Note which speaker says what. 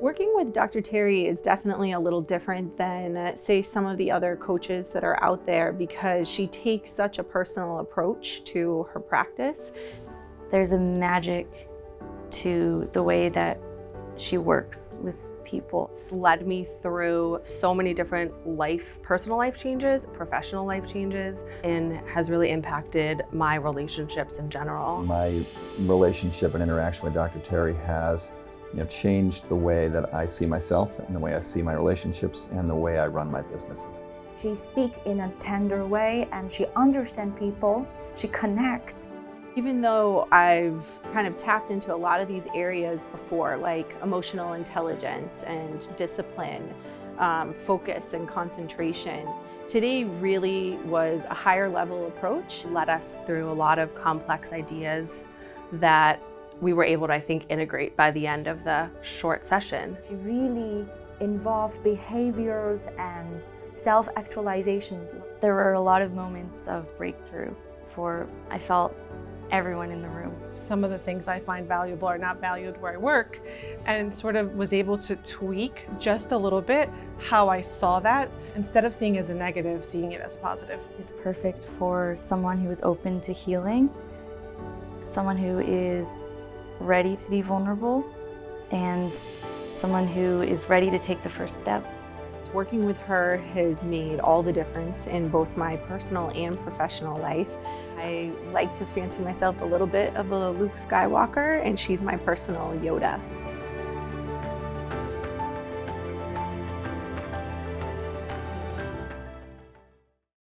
Speaker 1: Working with Dr. Teri is definitely a little different than, say, some of the other coaches that are out there because she takes such a personal approach to her practice.
Speaker 2: There's a magic to the way that she works with people.
Speaker 3: It's led me through so many different personal life changes, professional life changes, and has really impacted my relationships in general.
Speaker 4: My relationship and interaction with Dr. Teri has changed the way that I see myself and the way I see my relationships and the way I run my businesses.
Speaker 5: She speaks in a tender way and she understands people, she connects.
Speaker 1: Even though I've kind of tapped into a lot of these areas before, like emotional intelligence and discipline, focus and concentration, today really was a higher level approach.
Speaker 3: Led us through a lot of complex ideas that we were able to, I think, integrate by the end of the short session.
Speaker 5: She really involved behaviors and self-actualization.
Speaker 2: There were a lot of moments of breakthrough I felt, everyone in the room.
Speaker 6: Some of the things I find valuable are not valued where I work, and sort of was able to tweak just a little bit how I saw that. Instead of seeing it as a negative, seeing it as positive.
Speaker 2: It's perfect for someone who is open to healing, someone who is ready to be vulnerable, and someone who is ready to take the first step.
Speaker 1: Working with her has made all the difference in both my personal and professional life. I like to fancy myself a little bit of a Luke Skywalker, and she's my personal Yoda.